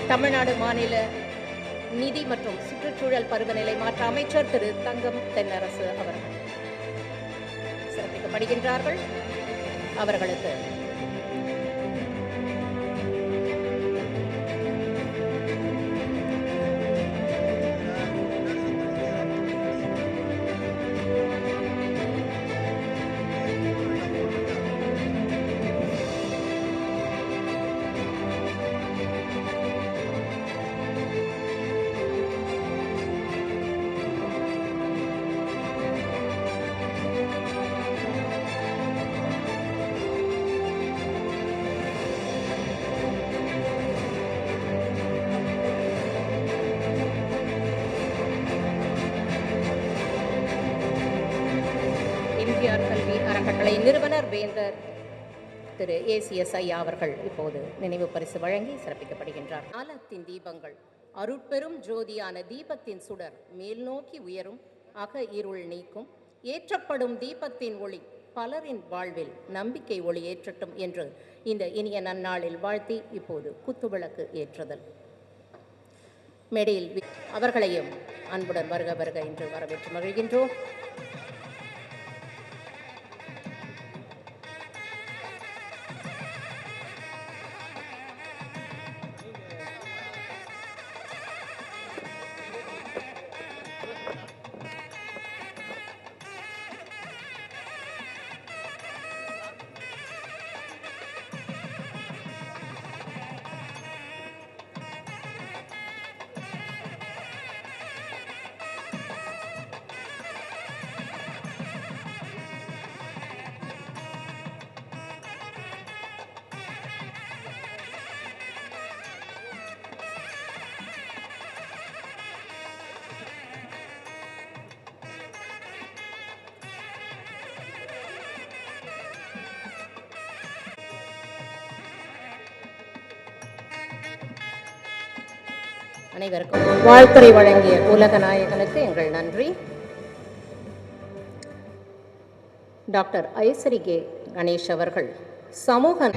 தமிழ்நாடு மாநில நிதி மற்றும் சுற்றுச்சூழல் பருவநிலை மாற்ற அமைச்சர் திரு தங்கம் தென்னரசு அவர்கள் சிறப்பிக்கப்படுகின்றார்கள். அவர்களுக்கு கல்வி அறக்கட்டளை நிறுவனர் வேந்தர் திரு ACS ஐயா அவர்கள் இப்போது நினைவு பரிசு வழங்கி சிறப்பிக்கப்படுகின்றார். காலத்தின் தீபங்கள் அருட்பெரும் ஜோதியான தீபத்தின் சுடர் மேல் நோக்கி உயரும், அக இருள் நீக்கும், ஏற்றப்படும் தீபத்தின் ஒளி பலரின் வாழ்வில் நம்பிக்கை ஒளி ஏற்றட்டும் என்று இந்த இனிய நன்னாளில் வாழ்த்தி இப்போது குத்துவிளக்கு ஏற்றுதல். மேடையில் அவர்களையும் அன்புடன் வருக வருக என்று வரவேற்று மகிழ்கின்றோம். அனைவருக்கும் வாழ்த்துரை வழங்கிய உலக நாயகனுக்கு எங்கள் நன்றி. டாக்டர் ஐசரி கே கணேஷ் அவர்கள் சமூக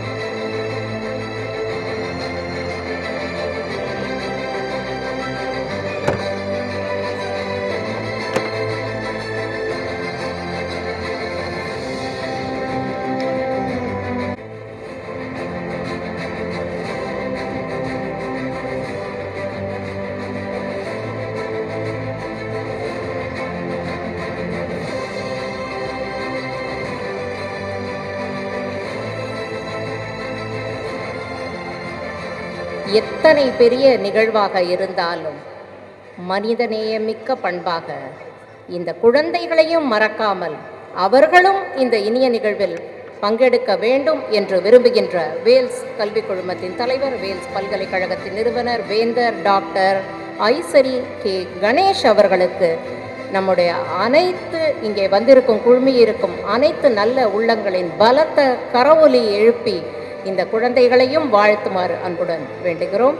எத்தனை பெரிய நிகழ்வாக இருந்தாலும் மனிதநேயமிக்க பண்பாக இந்த குழந்தைகளையும் மறக்காமல் அவர்களும் இந்த இனிய நிகழ்வில் பங்கெடுக்க வேண்டும் என்று விரும்புகின்ற வேல்ஸ் கல்விக் குழுமத்தின் தலைவர், வேல்ஸ் பல்கலைக்கழகத்தின் நிறுவனர் வேந்தர் டாக்டர் ஐசரி கே கணேஷ் அவர்களுக்கு நம்முடைய அனைத்து இங்கே வந்திருக்கும் குழுமியிருக்கும் அனைத்து நல்ல உள்ளங்களின் பலத்த கரவொலி எழுப்பி இந்த குழந்தைகளையும் வாழ்த்துமாறு அன்புடன் வேண்டுகிறோம்.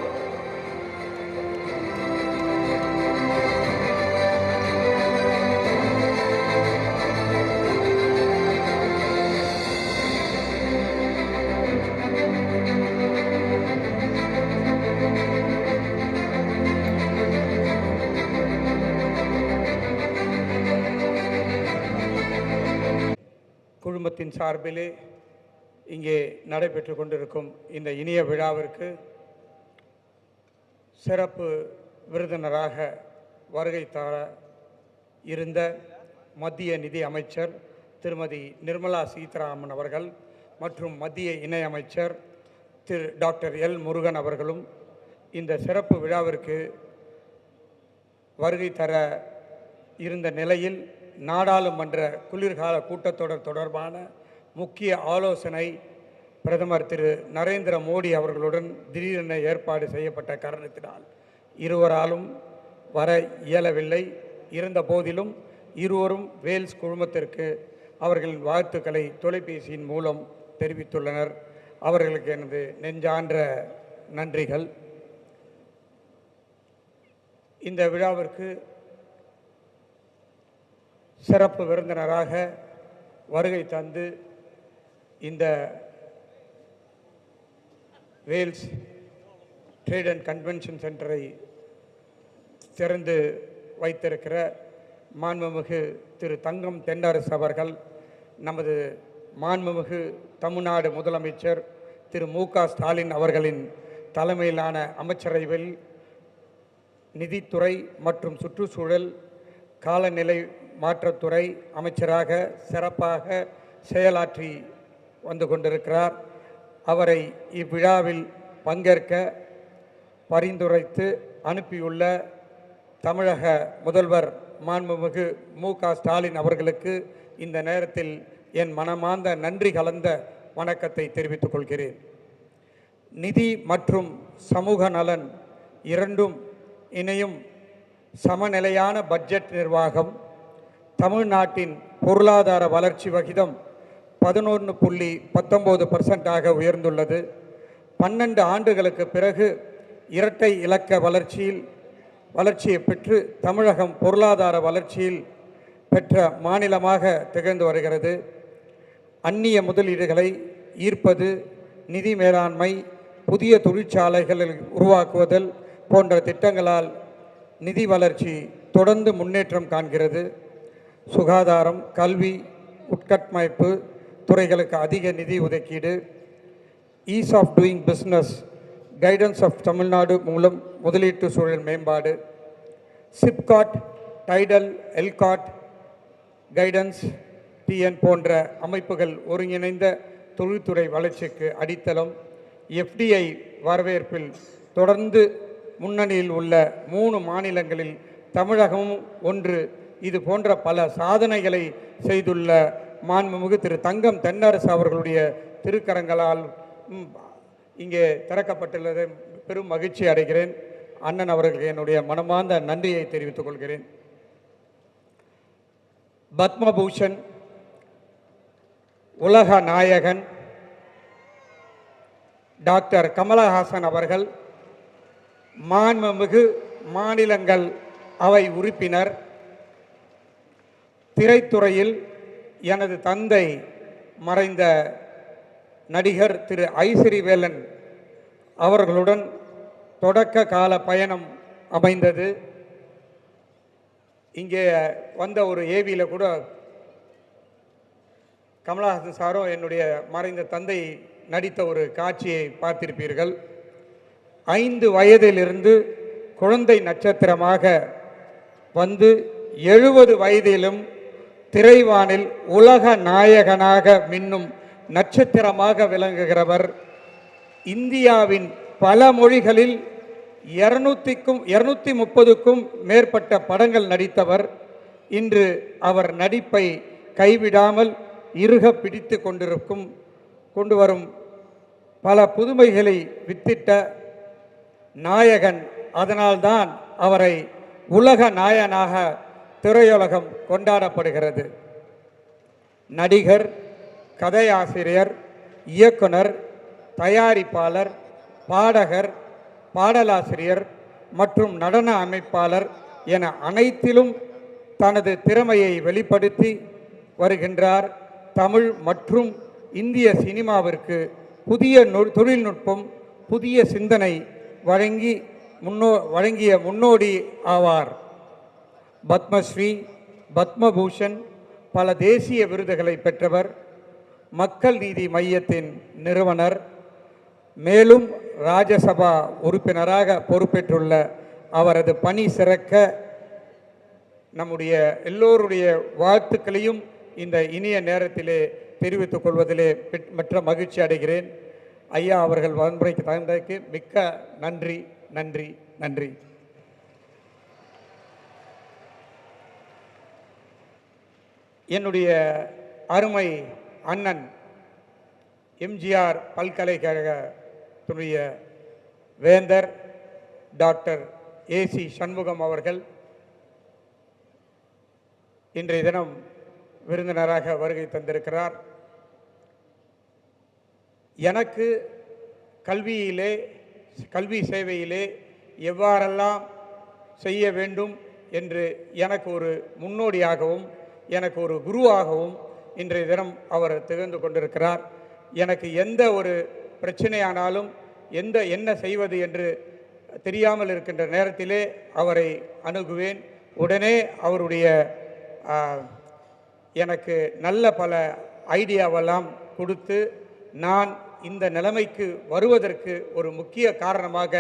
குழுமத்தின் சார்பிலே இங்கே நடைபெற்று கொண்டிருக்கும் இந்த இனிய விழாவிற்கு சிறப்பு விருந்தினராக வருகை தர இருந்த மத்திய நிதி அமைச்சர் திருமதி நிர்மலா சீதாராமன் அவர்கள் மற்றும் மத்திய இணையமைச்சர் திரு டாக்டர் எல் முருகன் அவர்களும் இந்த சிறப்பு விழாவிற்கு வருகை தர இருந்த நிலையில் நாடாளுமன்ற குளிர்கால கூட்டத்தொடர் தொடர்பான முக்கிய ஆலோசனை பிரதமர் திரு நரேந்திர மோடி அவர்களுடன் திடீரென ஏற்பாடு செய்யப்பட்ட காரணத்தினால் இருவராலும் வர இயலவில்லை. இருந்த போதிலும் இருவரும் வேல்ஸ் குழுமத்திற்கு அவர்களின் வாழ்த்துக்களை தொலைபேசியின் மூலம் தெரிவித்துள்ளனர். அவர்களுக்கு எனது நெஞ்சான்ற நன்றிகள். இந்த விழாவிற்கு சிறப்பு விருந்தினராக வருகை தந்து இந்த வேல்ஸ் ட்ரேட் அண்ட் கன்வென்ஷன் சென்டரை திறந்து வைத்திருக்கிற மாண்புமிகு திரு தங்கம் தென்னரசு அவர்கள், நமது மாண்புமிகு தமிழ்நாடு முதலமைச்சர் திரு மு.க. ஸ்டாலின் அவர்களின் தலைமையிலான அமைச்சரவையில் நிதித்துறை மற்றும் சுற்றுச்சூழல் காலநிலை மாற்றத்துறை அமைச்சராக சிறப்பாக செயலாற்றி வந்து கொண்டிருக்கிறார். அவரை இவ்விழாவில் பங்கேற்க பரிந்துரைத்து அனுப்பியுள்ள தமிழக முதல்வர் மாண்புமிகு மு.க. ஸ்டாலின் அவர்களுக்கு இந்த நேரத்தில் என் மனமார்ந்த நன்றி கலந்த வணக்கத்தை தெரிவித்துக் கொள்கிறேன். நிதி மற்றும் சமூக நலன் இரண்டும் இணையும் சமநிலையான பட்ஜெட் நிர்வாகம் தமிழ்நாட்டின் பொருளாதார வளர்ச்சி விகிதம் 11.19% உயர்ந்துள்ளது. 12 ஆண்டுகளுக்கு பிறகு இரட்டை இலக்க வளர்ச்சியை பெற்று தமிழகம் பொருளாதார வளர்ச்சியில் பெற்ற மாநிலமாக திகழ்ந்து வருகிறது. அந்நிய முதலீடுகளை ஈர்ப்பது, நிதி மேலாண்மை, புதிய தொழிற்சாலைகளை உருவாக்குவதல் போன்ற திட்டங்களால் நிதி வளர்ச்சி தொடர்ந்து முன்னேற்றம் காண்கிறது. சுகாதாரம், கல்வி, உட்கட்டமைப்பு துறைகளுக்கு அதிக நிதி ஒதுக்கீடு, ease of doing business guidance of Tamil Nadu மூலம் முதலீட்டு சூழல் மேம்பாடு, சிப்காட், டைடல், எல்காட் கைடன்ஸ் டிஎன் போன்ற அமைப்புகள் ஒருங்கிணைந்த தொழில்துறை வளர்ச்சிக்கு அடித்தளம், எஃப்டிஐ வரவேற்பில் தொடர்ந்து முன்னணியில் உள்ள 3 மாநிலங்களில் தமிழகமும் ஒன்று. இது போன்ற பல சாதனைகளை செய்துள்ள மாண்புமிகு திரு தங்கம் தென்னரசு அவர்களுடைய திருக்கரங்களால் இங்கே திறக்கப்பட்டுள்ளதை பெரும் மகிழ்ச்சி அடைகிறேன். அண்ணன் அவர்களுக்கு என்னுடைய மனமார்ந்த நன்றியை தெரிவித்துக் கொள்கிறேன். பத்மபூஷன், உலக நாயகன் டாக்டர் கமலஹாசன் அவர்கள் மாண்புமிகு மாநிலங்கள் அவை உறுப்பினர். திரைத்துறையில் எனது தந்தை மறைந்த நடிகர் திரு ஐஸ்வரிவேலன் அவர்களுடன் தொடக்க கால பயணம் அமைந்தது. இங்கே வந்த ஒரு ஏவியில் கூட கமலஹாசன் சாரும் என்னுடைய மறைந்த தந்தை நடித்த ஒரு காட்சியை பார்த்திருப்பீர்கள். 5 வயதிலிருந்து குழந்தை நட்சத்திரமாக வந்து 70 வயதிலும் திரைவானில் உலக நாயகனாக மின்னும் நட்சத்திரமாக விளங்குகிறவர். இந்தியாவின் பல மொழிகளில் 230க்கும் மேற்பட்ட படங்கள் நடித்தவர். இன்று அவர் நடிப்பை கைவிடாமல் இறுக பிடித்து கொண்டு வரும் பல புதுமைகளை வித்திட்ட நாயகன். அதனால்தான் அவரை உலக நாயகனாக திரையுலகம் கொண்டாடப்படுகிறது. நடிகர், கதையாசிரியர், இயக்குனர், தயாரிப்பாளர், பாடகர், பாடலாசிரியர் மற்றும் நடன அமைப்பாளர் என அனைத்திலும் தனது திறமையை வெளிப்படுத்தி வருகின்றார். தமிழ் மற்றும் இந்திய சினிமாவிற்கு புதிய தொழில்நுட்பம், புதிய சிந்தனை வழங்கிய முன்னோடி ஆவார். பத்மஸ்ரீ, பத்மபூஷன், பல தேசிய விருதுகளை பெற்றவர். மக்கள் நீதி மையத்தின் நிறுவனர். மேலும் ராஜ்யசபா உறுப்பினராக பொறுப்பேற்றுள்ள அவரது பணி சிறக்க நம்முடைய எல்லோருடைய வாழ்த்துக்களையும் இந்த இனிய நேரத்திலே தெரிவித்துக் கொள்வதிலே மற்ற மகிழ்ச்சி அடைகிறேன். ஐயா அவர்கள் வன்முறைக்கு தகுந்ததற்கு மிக்க நன்றி நன்றி நன்றி. என்னுடைய அருமை அண்ணன் எம்ஜிஆர் பல்கலைக்கழகத்துடைய வேந்தர் டாக்டர் ஏசி சண்முகம் அவர்கள் இன்றைய தினம் விருந்தினராக வருகை தந்திருக்கிறார். எனக்கு கல்வி சேவையிலே எவ்வாறெல்லாம் செய்ய வேண்டும் என்று எனக்கு ஒரு முன்னோடியாகவும் எனக்கு ஒரு குருவாகவும் இன்றைய தினம் அவர் திகழ்ந்து கொண்டிருக்கிறார். எனக்கு எந்த ஒரு பிரச்சனையானாலும் என்ன செய்வது என்று தெரியாமல் இருக்கின்ற நேரத்திலே அவரை அணுகுவேன். உடனே அவருடைய எனக்கு நல்ல பல ஐடியாவெல்லாம் கொடுத்து நான் இந்த நிலைமைக்கு வருவதற்கு ஒரு முக்கிய காரணமாக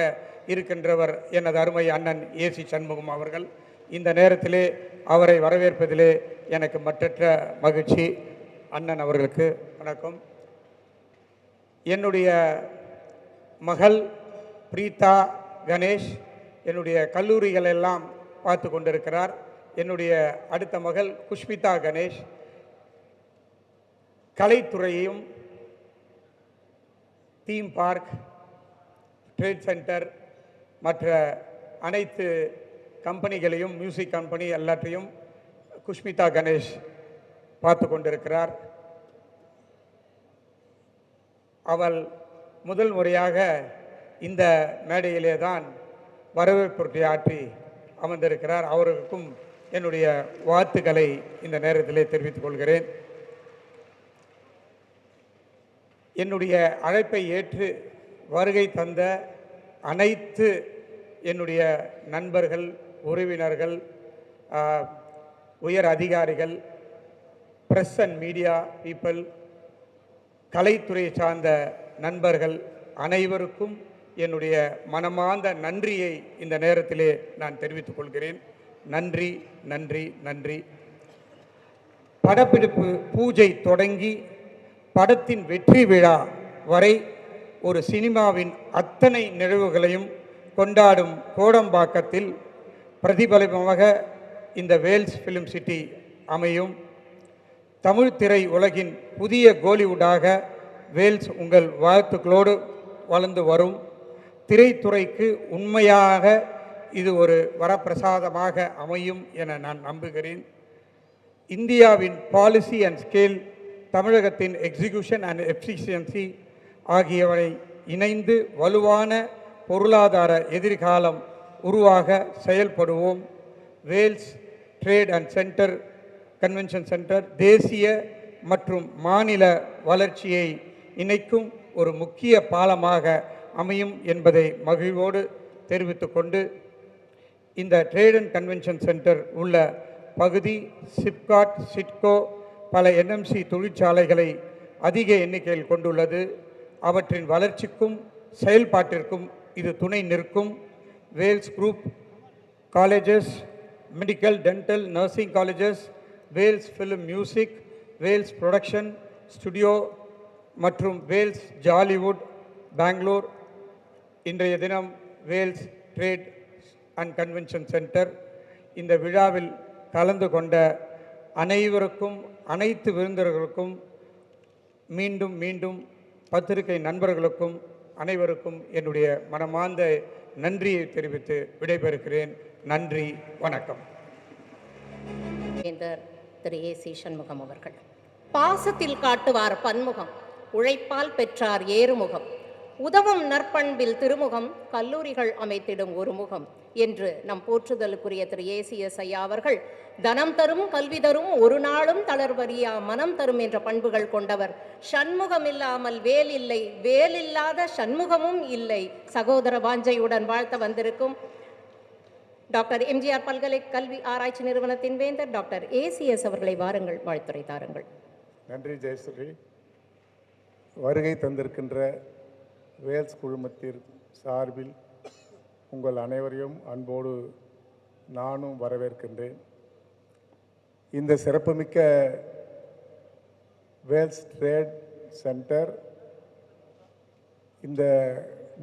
இருக்கின்றவர் எனது அருமை அண்ணன் ஏசி சண்முகம் அவர்கள். இந்த நேரத்திலே அவரை வரவேற்பதிலே எனக்கு மற்றற்ற மகிழ்ச்சி. அண்ணன் அவர்களுக்கு வணக்கம். என்னுடைய மகள் பிரீதா கணேஷ் என்னுடைய கல்லூரிகள் எல்லாம் பார்த்து கொண்டிருக்கிறார். என்னுடைய அடுத்த மகள் குஷ்மிதா கணேஷ் கலைத்துறையையும் தீம் பார்க், ட்ரேட் சென்டர், மற்ற அனைத்து கம்பெனிகளையும், மியூசிக் கம்பெனி எல்லாத்தையும் குஷ்மிதா கணேஷ் பார்த்து கொண்டிருக்கிறார். அவள் முதல் முறையாக இந்த மேடையிலே தான் வரவேற்புரை ஆற்றி அமர்ந்திருக்கிறார். அவர்களுக்கும் என்னுடைய வாழ்த்துக்களை இந்த நேரத்திலே தெரிவித்துக் கொள்கிறேன். என்னுடைய அழைப்பை ஏற்று வருகை தந்த அனைத்து என்னுடைய நண்பர்கள், உறவினர்கள், உயர் அதிகாரிகள், பிரஸ் அண்ட் மீடியா பீப்பிள், கலைத்துறை சார்ந்த நண்பர்கள் அனைவருக்கும் என்னுடைய மனமார்ந்த நன்றியை இந்த நேரத்திலே நான் தெரிவித்துக் கொள்கிறேன். நன்றி, நன்றி, நன்றி. படப்பிடிப்பு பூஜை தொடங்கி படத்தின் வெற்றி விழா வரை ஒரு சினிமாவின் அத்தனை நிகழ்வுகளையும் கொண்டாடும் கோடம்பாக்கத்தில் பிரதிபலிப்பமாக இந்த வேல்ஸ் ஃபிலிம் சிட்டி அமையும். தமிழ் திரை உலகின் புதிய கோலிவுட்டாக வேல்ஸ் உங்கள் வாழ்த்துக்களோடு வளர்ந்து வரும். திரைத்துறைக்கு உண்மையாக இது ஒரு வரப்பிரசாதமாக அமையும் என நான் நம்புகிறேன். இந்தியாவின் பாலிசி அண்ட் ஸ்கேல், தமிழகத்தின் எக்ஸிகியூஷன் அண்ட் எஃபிஷியன்சி ஆகியவை இணைந்து வலுவான பொருளாதார எதிர்காலம் உருவாக செயல்படுவோம். Vels trade and centre convention centre தேசிய மற்றும் மாநில வளர்ச்சியை இணைக்கும் ஒரு முக்கிய பாலமாக அமையும் என்பதை மகிழ்வோடு தெரிவித்துக்கொண்டு, இந்த ட்ரேட் அண்ட் கன்வென்ஷன் சென்டர் உள்ள பகுதி சிப்காட், சிட்கோ, பல என்எம்சி தொழிற்சாலைகளை அதிக எண்ணிக்கையில் கொண்டுள்ளது. அவற்றின் வளர்ச்சிக்கும் செயல்பாட்டிற்கும் இது துணை நிற்கும். Vels group colleges, medical, dental, nursing colleges, Vels film music, Vels production studio மற்றும் வேல்ஸ் ஜாலிவுட் பெங்களூர், இன்றைய தினம் Vels trade and convention centre. இந்த விழாவில் கலந்து கொண்ட அனைவருக்கும், அனைத்து விருந்தினர்களுக்கும், மீண்டும் மீண்டும் பத்திரிகை நண்பர்களுக்கும் அனைவருக்கும் என்னுடைய மனமார்ந்த நன்றியை தெரிவித்து விடைபெறுகிறேன். நன்றி, வணக்கம். திரு ஏசி சண்முகம் அவர்கள் பாசத்தில் காட்டுவார் பன்முகம், உழைப்பால் பெற்றார் ஏறுமுகம், உதவும் நற்பண்பில் திருமுகம், கல்லூரிகள் அமைத்திடும் ஒரு முகம் என்று நம் போற்றுதலுக்குரிய திரு ஏசிஎஸ் ஐயா அவர்கள் தனம் தரும், கல்வி தரும், ஒரு நாளும் தளர்வறியா மனம் தரும் என்ற பண்புகள் கொண்டவர். சண்முகம் இல்லாமல் வேல் இல்லை, வேல் இல்லாத சண்முகமும் இல்லை. சகோதர வாஞ்சையுடன் வாழ்த்த வந்திருக்கும் டாக்டர் எம்ஜிஆர் பல்கலை கல்வி ஆராய்ச்சி நிறுவனத்தின் வேந்தர் டாக்டர் ஏசிஎஸ் அவர்களை வாருங்கள், வாழ்த்துரை தாருங்கள். நன்றி ஜெயஸ்ரீ. வருகை தந்திருக்கின்ற வேல்ஸ் குழுமத்தின் சார்பில் உங்கள் அனைவரையும் அன்போடு நானும் வரவேற்கின்றேன். இந்த சிறப்புமிக்க வேல்ஸ் ட்ரேட் சென்டர் இந்த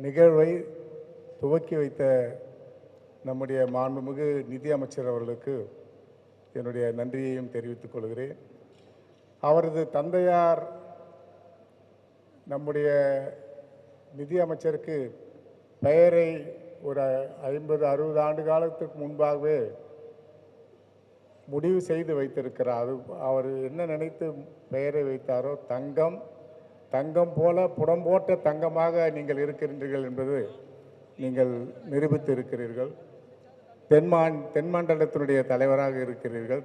நிகழ்வை துவக்கி வைத்த நம்முடைய மாண்புமிகு நிதி அமைச்சர் அவர்களுக்கு என்னுடைய நன்றியையும் தெரிவித்துக் கொள்கிறேன். அவரது தந்தையார் நம்முடைய நிதி அமைச்சருக்கு பெயரை ஒரு 50-60 ஆண்டு காலத்துக்கு முன்பாகவே முடிவு செய்து வைத்திருக்கிறார். அவர் என்ன நினைத்து பெயரை வைத்தாரோ, தங்கம், தங்கம் போல புடம்போட்ட தங்கமாக நீங்கள் இருக்கின்றீர்கள் என்பது நீங்கள் நிரூபித்து இருக்கிறீர்கள். தென்மண்டலத்தினுடைய தலைவராக இருக்கிறீர்கள்.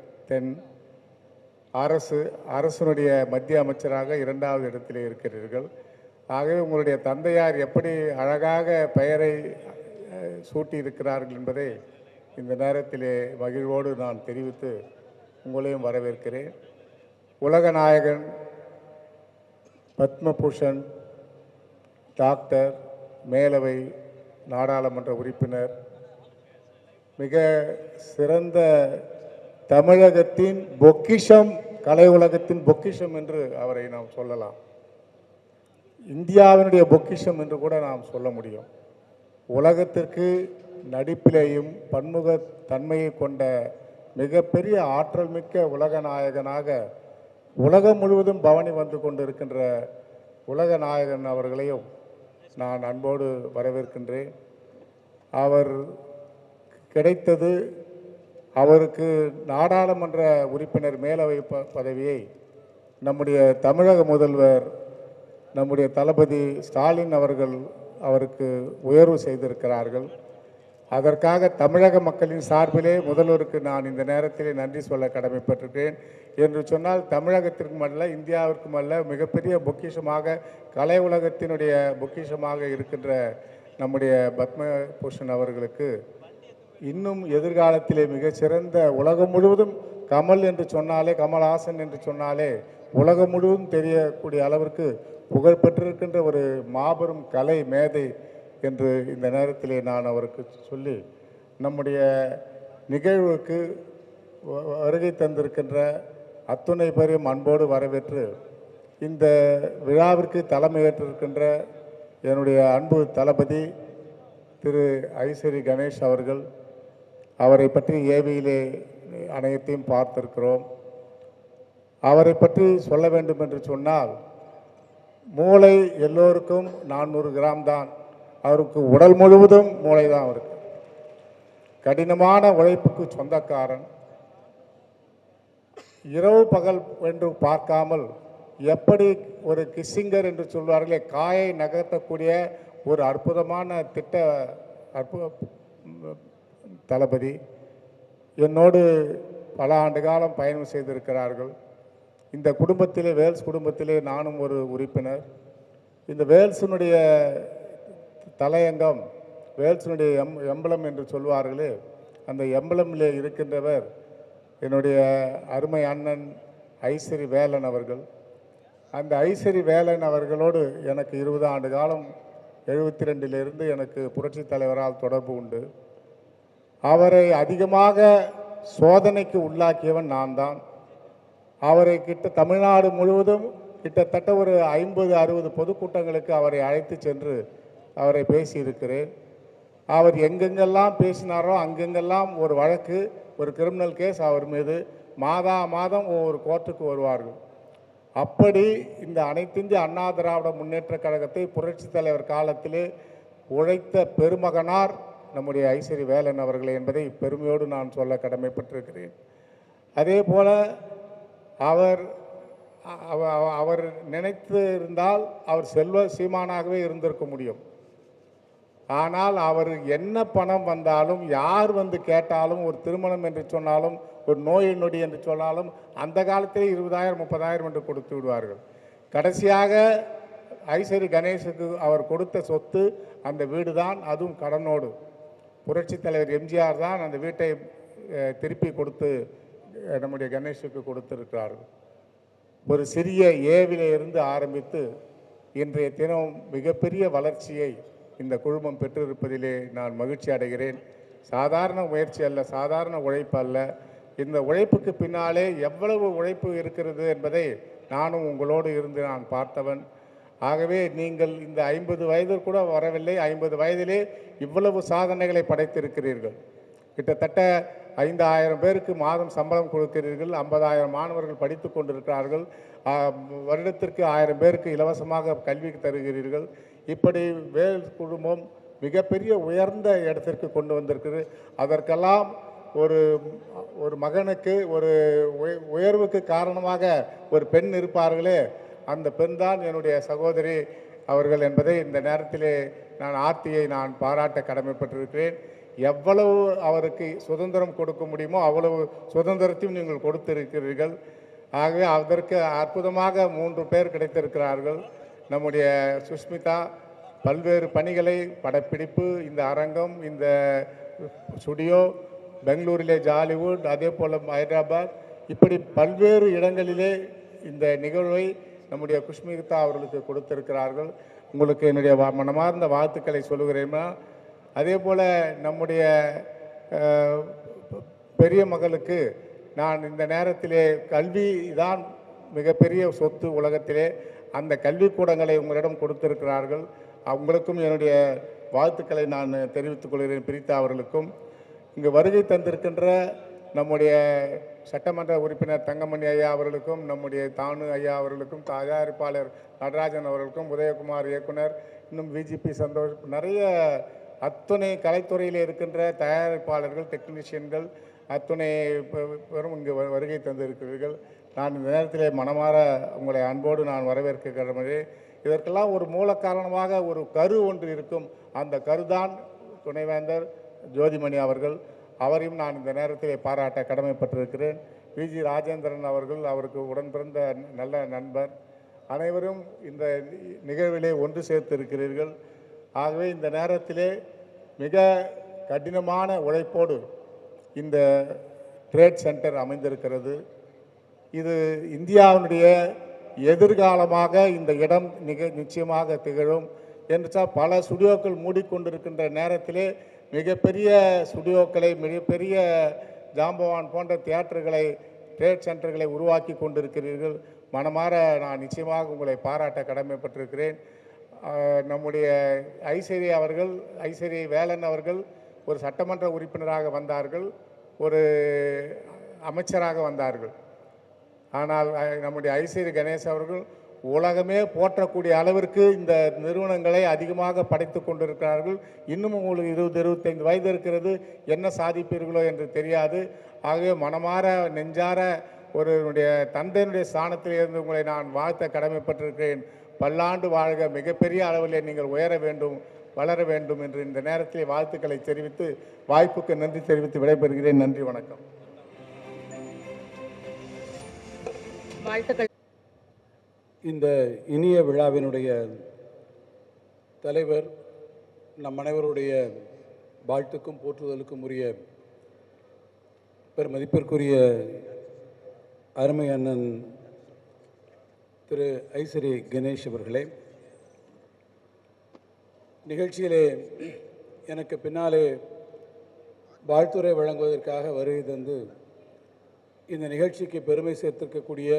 அரசனுடைய மத்திய அமைச்சராக 2வது இடத்திலே இருக்கிறீர்கள். ஆகவே உங்களுடைய தந்தையார் எப்படி அழகாக பெயரை சூட்டியிருக்கிறார்கள் என்பதை இந்த நேரத்திலே மகிழ்வோடு நான் தெரிவித்து உங்களையும் வரவேற்கிறேன். உலக நாயகன் பத்மபூஷன் டாக்டர் மேலவை நாடாளுமன்ற உறுப்பினர், மிக சிறந்த தமிழகத்தின் பொக்கிஷம், கலை உலகத்தின் பொக்கிஷம் என்று அவரை நாம் சொல்லலாம். இந்தியாவினுடைய பொக்கிஷம் என்று கூட நாம் சொல்ல முடியும். உலகத்திற்கு நடிப்பிலேயும் பன்முக தன்மையை கொண்ட மிகப்பெரிய ஆற்றல் மிக்க உலக நாயகனாக உலகம் முழுவதும் பவனி வந்து கொண்டிருக்கின்ற உலக நாயகன் அவர்களையும் நான் அன்போடு வரவேற்கின்றேன். அவர் கிடைத்தது, அவருக்கு நாடாளுமன்ற உறுப்பினர் மேலவை பதவியை நம்முடைய தமிழக முதல்வர், நம்முடைய தளபதி ஸ்டாலின் அவர்கள் அவருக்கு உயர்வு செய்திருக்கிறார்கள். அதற்காக தமிழக மக்களின் சார்பிலே முதல்வருக்கு நான் இந்த நேரத்திலே நன்றி சொல்ல கடமைப்பட்டிருக்கிறேன். என்று சொன்னால் தமிழகத்திற்கும் அல்ல, இந்தியாவிற்கும் அல்ல, மிகப்பெரிய பொக்கிஷமாக, கலை உலகத்தினுடைய பொக்கிஷமாக இருக்கின்ற நம்முடைய பத்மபூஷன் அவர்களுக்கு இன்னும் எதிர்காலத்திலே மிகச்சிறந்த, உலகம் முழுவதும் கமல் என்று சொன்னாலே, கமல்ஹாசன் என்று சொன்னாலே உலகம் முழுவதும் தெரியக்கூடிய அளவிற்கு புகழ் பெற்றிருக்கின்ற ஒரு மாபெரும் கலை மேதை என்று இந்த நேரத்திலே நான் அவருக்கு சொல்லி, நம்முடைய நிகழ்வுக்கு வருகை தந்திருக்கின்ற அத்துணை பேரையும் அன்போடு வரவேற்று இந்த விழாவிற்கு தலைமையேற்றிருக்கின்ற என்னுடைய அன்பு தளபதி திரு ஐசரி கணேஷ் அவர்கள், அவரை பற்றி ஏவியிலே அனைத்தையும் பார்த்திருக்கிறோம். அவரை பற்றி சொல்ல வேண்டும் என்று சொன்னால், மூளை எல்லோருக்கும் 400 கிராம் தான், அவருக்கு உடல் முழுவதும் மூளை தான். அவருக்கு கடினமான உழைப்புக்கு சொந்தக்காரன். இரவு பகல் என்று பார்க்காமல் எப்படி ஒரு கிஸ்ஸிங்கர் என்று சொல்வார்களே, காயை நகர்த்தக்கூடிய ஒரு அற்புதமான தளபதி என்னோடு பல ஆண்டு காலம் பயணம் செய்திருக்கிறார்கள். இந்த குடும்பத்திலே, வேல்ஸ் குடும்பத்திலே நானும் ஒரு உறுப்பினர். இந்த வேல்ஸினுடைய தலையங்கம், வேல்ஸினுடைய எம்பளம் என்று சொல்வார்களே, அந்த எம்பளமிலே இருக்கின்றவர் என்னுடைய அருமை அண்ணன் ஐசரி வேலன் அவர்கள். அந்த ஐசரி வேலன் அவர்களோடு எனக்கு 20 ஆண்டு காலம், 72லிருந்து எனக்கு புரட்சி தலைவரால் தொடர்பு உண்டு. அவரை அதிகமாக சோதனைக்கு உள்ளாக்கியவன் நான் தான். அவரை தமிழ்நாடு முழுவதும் கிட்டத்தட்ட ஒரு 50-60 பொதுக்கூட்டங்களுக்கு அவரை அழைத்து சென்று அவரை பேசியிருக்கிறேன். அவர் எங்கெங்கெல்லாம் பேசினாரோ அங்கெங்கெல்லாம் ஒரு வழக்கு, ஒரு கிரிமினல் கேஸ் அவர் மீது மாதம் ஒவ்வொரு கோர்ட்டுக்கு வருவார்கள். அப்படி இந்த அனைத்திந்திய அண்ணா திராவிட முன்னேற்ற கழகத்தை புரட்சி தலைவர் காலத்திலே உழைத்த பெருமகனார் நம்முடைய ஐசரி வேலன் அவர்களே என்பதை பெருமையோடு நான் சொல்ல கடமைப்பட்டிருக்கிறேன். அதே போல அவர் நினைத்து இருந்தால் அவர் செல்வ சீமானாகவே இருந்திருக்க முடியும். ஆனால் அவர் என்ன பணம் வந்தாலும், யார் வந்து கேட்டாலும், ஒரு திருமணம் என்று சொன்னாலும், ஒரு நோய் நொடி என்று சொன்னாலும் அந்த காலத்திலே 20,000-30,000 என்று கொடுத்து விடுவார்கள். கடைசியாக ஐசரி கணேஷுக்கு அவர் கொடுத்த சொத்து அந்த வீடு தான், அதுவும் கடனோடு. புரட்சி தலைவர் எம்ஜிஆர் தான் அந்த வீட்டை திருப்பி கொடுத்து நம்முடைய கணேஷுக்கு கொடுத்திருக்கிறார்கள். ஒரு சிறிய ஏவிலே இருந்து ஆரம்பித்து இன்றைய தினம் மிகப்பெரிய வளர்ச்சியை இந்த குழுமம் பெற்றிருப்பதிலே நான் மகிழ்ச்சி அடைகிறேன். சாதாரண முயற்சி அல்ல, சாதாரண உழைப்பு அல்ல. இந்த உழைப்புக்கு பின்னாலே எவ்வளவு உழைப்பு இருக்கிறது என்பதை நானும் உங்களோடு இருந்து நான் பார்த்தவன். ஆகவே நீங்கள் இந்த 50 வயது கூட வரவில்லை, 50 வயதிலே இவ்வளவு சாதனைகளை படைத்திருக்கிறீர்கள். கிட்டத்தட்ட 5,000 பேருக்கு மாதம் சம்பளம் கொடுக்கிறீர்கள். 50,000 மாணவர்கள் படித்து கொண்டிருக்கிறார்கள். வருடத்திற்கு 1000 பேருக்கு இலவசமாக கல்வி தருகிறீர்கள். இப்படி வேல் குழுமம் மிகப்பெரிய உயர்ந்த இடத்திற்கு கொண்டு வந்திருக்கிறது. அதற்கெல்லாம் ஒரு மகனுக்கு ஒரு உயர்வுக்கு காரணமாக ஒரு பெண் இருப்பார்களே, அந்த பெண் தான் என்னுடைய சகோதரி அவர்கள் என்பதை இந்த நேரத்திலே நான் ஆர்த்தியை நான் பாராட்ட கடமைப்பட்டிருக்கிறேன். எவ்வளவு அவருக்கு சுதந்திரம் கொடுக்க முடியுமோ அவ்வளவு சுதந்திரத்தையும் நீங்கள் கொடுத்திருக்கிறீர்கள். ஆகவே அதற்கு அற்புதமாக 3 பேர் கிடைத்திருக்கிறார்கள். நம்முடைய சுஷ்மிதா, பல்வேறு பணிகளை படப்பிடிப்பு, இந்த அரங்கம், இந்த ஸ்டுடியோ, பெங்களூரிலே ஜாலிவுட், அதே போல் ஹைதராபாத், இப்படி பல்வேறு இடங்களிலே இந்த நிகழ்வை நம்முடைய குஷ்மிதா அவர்களுக்கு கொடுத்திருக்கிறார்கள். உங்களுக்கு என்னுடைய மனமார்ந்த வாழ்த்துக்களை சொல்லுகிறேன்னா, அதே போல் நம்முடைய பெரிய மகளுக்கு நான் இந்த நேரத்திலே கல்வி தான் மிகப்பெரிய சொத்து உலகத்திலே, அந்த கல்விக்கூடங்களை உங்களிடம் கொடுத்திருக்கிறார்கள். அவங்களுக்கும் என்னுடைய வாழ்த்துக்களை நான் தெரிவித்துக் கொள்கிறேன். பிரீதா அவர்களுக்கும் இங்கு வருகை தந்திருக்கின்ற நம்முடைய சட்டமன்ற உறுப்பினர் தங்கமணி ஐயா அவர்களுக்கும், நம்முடைய தானு ஐயா அவர்களுக்கும், தயாரிப்பாளர் நடராஜன் அவர்களுக்கும், உதயகுமார் இயக்குனர், இன்னும் விஜிபி சந்தோஷ், நிறைய அத்துணை கலைத்துறையில் இருக்கின்ற தயாரிப்பாளர்கள், டெக்னீஷியன்கள் அத்துணை பெரும் இங்கு வருகை தந்திருக்கிறீர்கள். நான் இந்த நேரத்திலே மனமாற உங்களை அன்போடு நான் வரவேற்கிறேன். இதற்கெல்லாம் ஒரு மூல காரணமாக ஒரு கரு ஒன்று இருக்கும். அந்த கருதான் துணைவேந்தர் ஜோதிமணி அவர்கள். அவரையும் நான் இந்த நேரத்திலே பாராட்ட கடமைப்பட்டிருக்கிறேன். விஜி ராஜேந்திரன் அவர்கள், அவருக்கு உடன் பிறந்த நல்ல நண்பர், அனைவரும் இந்த நிகழ்விலே ஒன்று சேர்த்து இருக்கிறீர்கள். ஆகவே இந்த நேரத்திலே மிக கடினமான உழைப்போடு இந்த ட்ரேட் சென்டர் அமைந்திருக்கிறது. இது இந்தியாவினுடைய எதிர்காலமாக இந்த இடம் நிச்சயமாக திகழும் என்று பல ஸ்டுடியோக்கள் மூடிக்கொண்டிருக்கின்ற நேரத்திலே மிகப்பெரிய ஸ்டுடியோக்களை, மிகப்பெரிய ஜாம்பவான் போன்ற தியேட்டர்களை, ட்ரேட் சென்டர்களை உருவாக்கி கொண்டிருக்கிறீர்கள். மனமாற நான் நிச்சயமாக உங்களை பாராட்ட கடமைப்பட்டிருக்கிறேன். நம்முடைய ஐஸ்வர்யா வேலன் அவர்கள் ஒரு சட்டமன்ற உறுப்பினராக வந்தார்கள், ஒரு அமைச்சராக வந்தார்கள். ஆனால் நம்முடைய ஐஸ்வர்யா கணேஷ் அவர்கள் உலகமே போற்றக்கூடிய அளவிற்கு இந்த நிறுவனங்களை அதிகமாக படைத்து கொண்டிருக்கிறார்கள். இன்னும் உங்களுக்கு 20-25 வயது இருக்கிறது, என்ன சாதிப்பீர்களோ என்று தெரியாது. ஆகவே மனமாற நெஞ்சார ஒரு தந்தையினுடைய ஸ்தானத்தில் இருந்து உங்களை நான் வாழ்த்த கடமைப்பட்டிருக்கிறேன். பல்லாண்டு வாழ்க, மிகப்பெரிய அளவிலே நீங்கள் உயர வேண்டும், வளர வேண்டும் என்று இந்த நேரத்தில் வாழ்த்துக்களை தெரிவித்து, வாய்ப்புக்கு நன்றி தெரிவித்து விடைபெறுகிறேன். நன்றி, வணக்கம். வாழ்த்துக்கள். இந்த இனிய விழாவினுடைய தலைவர், நம் அனைவருடைய வாழ்த்துக்கும் போற்றுதலுக்கும் உரிய பெருமதிப்பிற்குரிய அருமை அண்ணன் திரு ஐஸ்வரி கணேஷ் அவர்களே, நிகழ்ச்சியிலே எனக்கு பின்னாலே வாழ்த்துரை வழங்குவதற்காக வருகை தந்து இந்த நிகழ்ச்சிக்கு பெருமை சேர்த்திருக்கக்கூடிய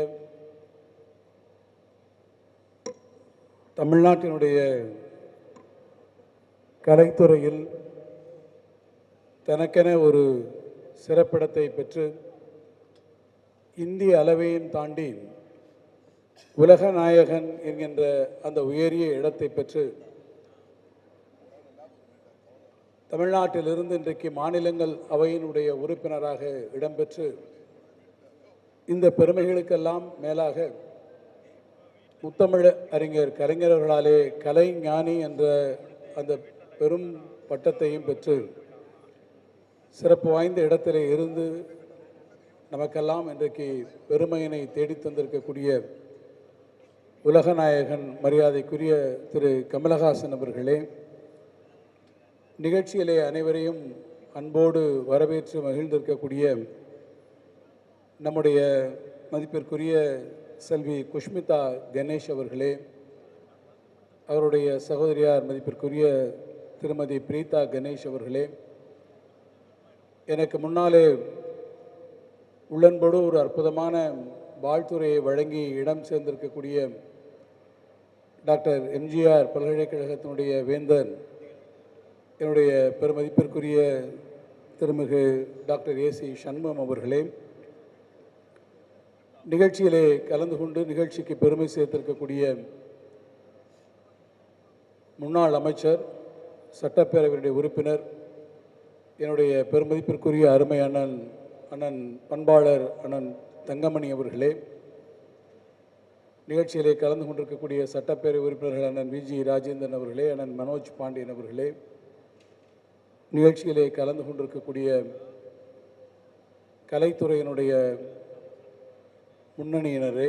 தமிழ்நாட்டினுடைய கலைத்துறையில் தனக்கென ஒரு சிறப்பிடத்தை பெற்று இந்திய அளவையும் தாண்டி உலக நாயகன் என்கின்ற அந்த உயரிய இடத்தை பெற்று தமிழ்நாட்டிலிருந்து இன்றைக்கு மாநிலங்கள் அவையினுடைய உறுப்பினராக இடம்பெற்று இந்த பெருமைகளுக்கெல்லாம் மேலாக முத்தமிழ் அறிஞர் கலைஞர்களாலே கலைஞானி என்ற அந்த பெரும் பட்டத்தையும் பெற்று சிறப்பு வாய்ந்த இடத்திலே இருந்து நமக்கெல்லாம் இன்றைக்கு பெருமையினை தேடி தந்திருக்கக்கூடிய உலகநாயகன் மரியாதைக்குரிய திரு கமலஹாசன் அவர்களே, நிகழ்ச்சியிலே அனைவரையும் அன்போடு வரவேற்று மகிழ்ந்திருக்கக்கூடிய நம்முடைய மதிப்பிற்குரிய செல்வி குஷ்மிதா கணேஷ் அவர்களே, அவருடைய சகோதரியார் மதிப்பிற்குரிய திருமதி பிரீதா கணேஷ் அவர்களே, எனக்கு முன்னாலே உள்ளன்போடு ஒரு அற்புதமான வாழ்த்துறையை வழங்கி இடம் சேர்ந்திருக்கக்கூடிய டாக்டர் எம்ஜிஆர் பல்கலைக்கழகத்தினுடைய வேந்தர், என்னுடைய பெருமதிப்பிற்குரிய திருமிகு டாக்டர் ஏசி சண்முகம் அவர்களே, நிகழ்ச்சியிலே கலந்து கொண்டு நிகழ்ச்சிக்கு பெருமை சேர்த்திருக்கக்கூடிய முன்னாள் அமைச்சர், சட்டப்பேரவையுடைய உறுப்பினர், என்னுடைய பெருமதிப்பிற்குரிய அருமை அண்ணன் பண்பாளர் அண்ணன் தங்கமணி அவர்களே, நிகழ்ச்சியிலே கலந்து கொண்டிருக்கக்கூடிய சட்டப்பேரவை உறுப்பினர்கள் அண்ணன் விஜி ராஜேந்திரன் அவர்களே, அண்ணன் மனோஜ் பாண்டியன் அவர்களே, நிகழ்ச்சியிலே கலந்து கொண்டிருக்கக்கூடிய கலைத்துறையினுடைய முன்னணியினரே,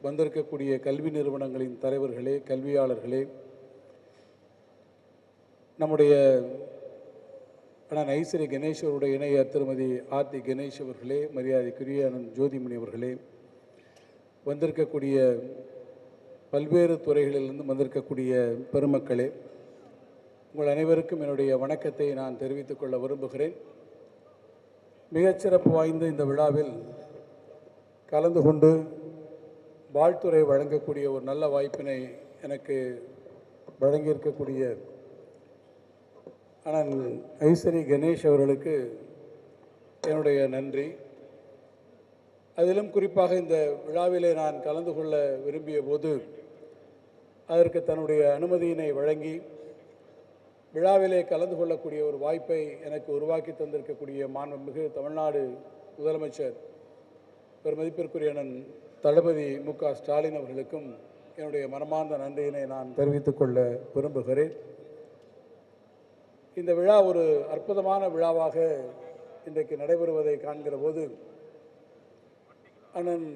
வந்திருக்கக்கூடிய கல்வி நிறுவனங்களின் தலைவர்களே, கல்வியாளர்களே, நம்முடைய அண்ணன் ஐஸ்வரி கணேஷ் அவருடைய இணையர் திருமதி ஆர்த்தி கணேஷ் அவர்களே, மரியாதைக்குரிய அண்ணன் ஜோதிமணி அவர்களே, வந்திருக்கக்கூடிய பல்வேறு துறைகளிலிருந்து வந்திருக்கக்கூடிய பெருமக்களே, உங்கள் அனைவருக்கும் என்னுடைய வணக்கத்தை நான் தெரிவித்துக் கொள்ள விரும்புகிறேன். மிகச்சிறப்பு வாய்ந்த இந்த விழாவில் கலந்து கொண்டு வாழ்த்துறை வழங்கக்கூடிய ஒரு நல்ல வாய்ப்பினை எனக்கு வழங்கியிருக்கக்கூடிய அண்ணன் ஐஸ்வரி கணேஷ் அவர்களுக்கு என்னுடைய நன்றி. அதிலும் குறிப்பாக இந்த விழாவிலே நான் கலந்து கொள்ள விரும்பிய போது அதற்கு தன்னுடைய அனுமதியினை வழங்கி விழாவிலே கலந்து கொள்ளக்கூடிய ஒரு வாய்ப்பை எனக்கு உருவாக்கி தந்திருக்கக்கூடிய மாண்புமிகு தமிழ்நாடு முதலமைச்சர் பெருமதிப்பிற்குரிய அண்ணன் தளபதி மு.க. ஸ்டாலின் அவர்களுக்கும் என்னுடைய மனமார்ந்த நன்றியினை நான் தெரிவித்துக் கொள்ள விரும்புகிறேன். இந்த விழா ஒரு அற்புதமான விழாவாக இன்றைக்கு நடைபெறுவதை காண்கிற போது அண்ணன்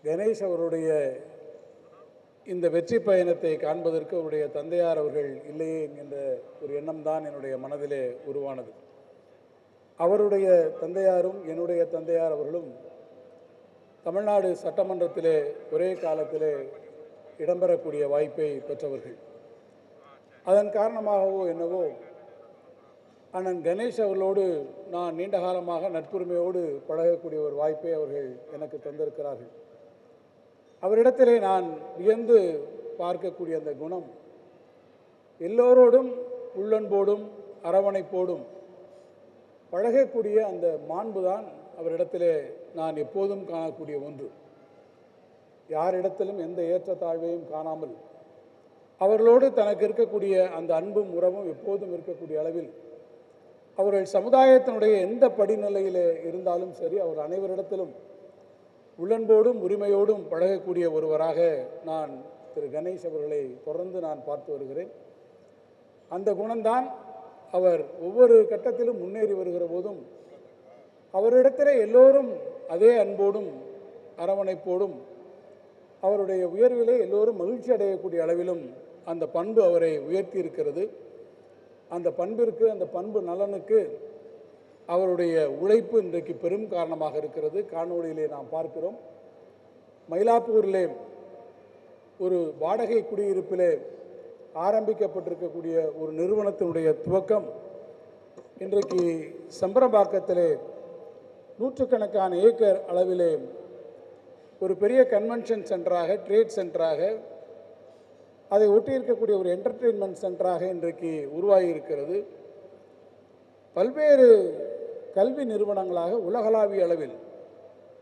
கணேஷ் அவருடைய இந்த வெற்றி பயணத்தை காண்பதற்கு அவருடைய தந்தையார் அவர்கள் இல்லையே என்கின்ற ஒரு எண்ணம்தான் என்னுடைய மனதிலே உருவானது. அவருடைய தந்தையாரும் என்னுடைய தந்தையார் அவர்களும் தமிழ்நாடு சட்டமன்றத்திலே ஒரே காலத்திலே இடம்பெறக்கூடிய வாய்ப்பை பெற்றவர்கள். அதன் காரணமாகவோ என்னவோ அண்ணன் கணேஷ் அவர்களோடு நான் நீண்ட காலமாக நட்புரிமையோடு பழகக்கூடிய ஒரு வாய்ப்பை அவர்கள் எனக்கு தந்திருக்கிறார்கள். அவரிடத்திலே நான் வியந்து பார்க்கக்கூடிய அந்த குணம், எல்லோரோடும் உள்ளன்போடும் அரவணைப்போடும் பழகக்கூடிய அந்த மாண்புதான் அவரிடத்திலே நான் எப்போதும் காணக்கூடிய ஒன்று. யாரிடத்திலும் எந்த ஏற்றத்தாழ்வையும் காணாமல் அவர்களோடு தனக்கு இருக்கக்கூடிய அந்த அன்பும் உறவும் எப்போதும் இருக்கக்கூடிய அளவில் அவர்கள் சமுதாயத்தினுடைய எந்த படிநிலையில் இருந்தாலும் சரி, அவர் அனைவரிடத்திலும் உள்ளன்போடும் உரிமையோடும் பழகக்கூடிய ஒருவராக நான் திரு கணேஷ் அவர்களை தொடர்ந்து நான் பார்த்து வருகிறேன். அந்த குணம்தான் அவர் ஒவ்வொரு கட்டத்திலும் முன்னேறி வருகிற போதும் அவரிடத்திலே எல்லோரும் அதே அன்போடும் அரவணைப்போடும் அவருடைய உயர்விலே எல்லோரும் மகிழ்ச்சி அடையக்கூடிய அளவிலும் அந்த பண்பு அவரை உயர்த்தி இருக்கிறது. அந்த பண்பிற்கு, அந்த பண்பு நலனுக்கு அவருடைய உழைப்பு இன்றைக்கு பெரும் காரணமாக இருக்கிறது. காணொளியிலே நாம் பார்க்கிறோம். மயிலாப்பூரிலே ஒரு வாடகை குடியிருப்பிலே ஆரம்பிக்கப்பட்டிருக்கக்கூடிய ஒரு நிறுவனத்தினுடைய துவக்கம் இன்றைக்கு செம்பரம்பாக்கத்திலே நூற்றுக்கணக்கான ஏக்கர் அளவிலே ஒரு பெரிய கன்வென்ஷன் சென்டராக, ட்ரேட் சென்டராக, அதை ஒட்டி இருக்கக்கூடிய ஒரு என்டர்டெயின்மெண்ட் சென்டராக இன்றைக்கு உருவாகி இருக்கிறது. பல்வேறு கல்வி நிறுவனங்களாக உலகளாவிய அளவில்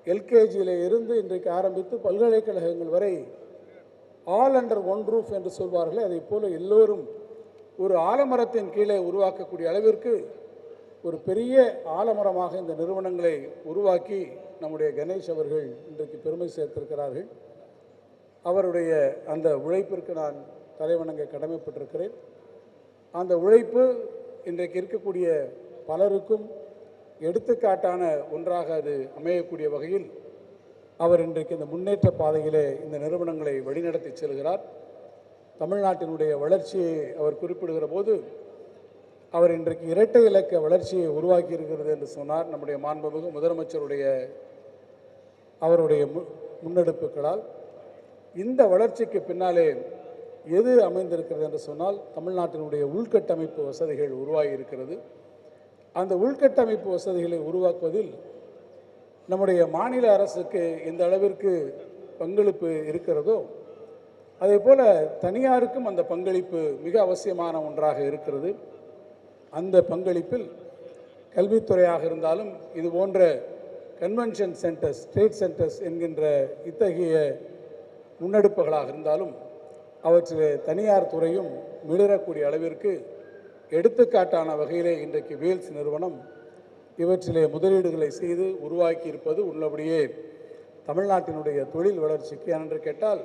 எல்கேஜியில் இருந்து இன்றைக்கு ஆரம்பித்து பல்கலைக்கழகங்கள் வரை ஆல் அண்டர் ஒன் ரூஃப் என்று சொல்வார்களே, அதை போல எல்லோரும் ஒரு ஆலமரத்தின் கீழே உருவாக்கக்கூடிய அளவிற்கு ஒரு பெரிய ஆலமரமாக இந்த நிறுவனங்களை உருவாக்கி நம்முடைய கணேஷ் அவர்கள் இன்றைக்கு பெருமை சேர்த்திருக்கிறார்கள். அவருடைய அந்த உழைப்பிற்கு நான் தலைவணங்க கடமைப்பட்டிருக்கிறேன். அந்த உழைப்பு இன்றைக்கு இருக்கக்கூடிய பலருக்கும் எடுத்துக்காட்டான ஒன்றாக அது அமையக்கூடிய வகையில் அவர் இன்றைக்கு இந்த முன்னேற்ற பாதையிலே இந்த நிறுவனங்களை வழிநடத்தி செல்கிறார். தமிழ்நாட்டினுடைய வளர்ச்சியை அவர் குறிப்பிடுகிற போது அவர் இன்றைக்கு இரட்டை இலக்க வளர்ச்சியை உருவாக்கி இருக்கிறது என்று சொன்னார். நம்முடைய மாண்புமிகு முதலமைச்சருடைய அவருடைய முன்னெடுப்புகளால் இந்த வளர்ச்சிக்கு பின்னாலே எது அமைந்திருக்கிறது என்று சொன்னால் தமிழ்நாட்டினுடைய உள்கட்டமைப்பு வசதிகள் உருவாகி இருக்கிறது. அந்த உள்கட்டமைப்பு வசதிகளை உருவாக்குவதில் நம்முடைய மாநில அரசுக்கு எந்த அளவிற்கு பங்களிப்பு இருக்கிறதோ அதே போல தனியாருக்கும் அந்த பங்களிப்பு மிக அவசியமான ஒன்றாக இருக்கிறது. அந்த பங்களிப்பில் கல்வித்துறையாக இருந்தாலும் இது போன்ற கன்வென்ஷன் சென்டர்ஸ், ட்ரேட் சென்டர்ஸ் என்கின்ற இத்தகைய முன்னெடுப்புகளாக இருந்தாலும் அவற்றிலே தனியார் துறையும் மிளிரக்கூடிய அளவிற்கு எடுத்துக்காட்டான வகையிலே இன்றைக்கு வேல்ஸ் நிறுவனம் இவற்றிலே முதலீடுகளை செய்து உருவாக்கி இருப்பது உள்ளபடியே தமிழ்நாட்டினுடைய தொழில் வளர்ச்சிக்கு என்று கேட்டால்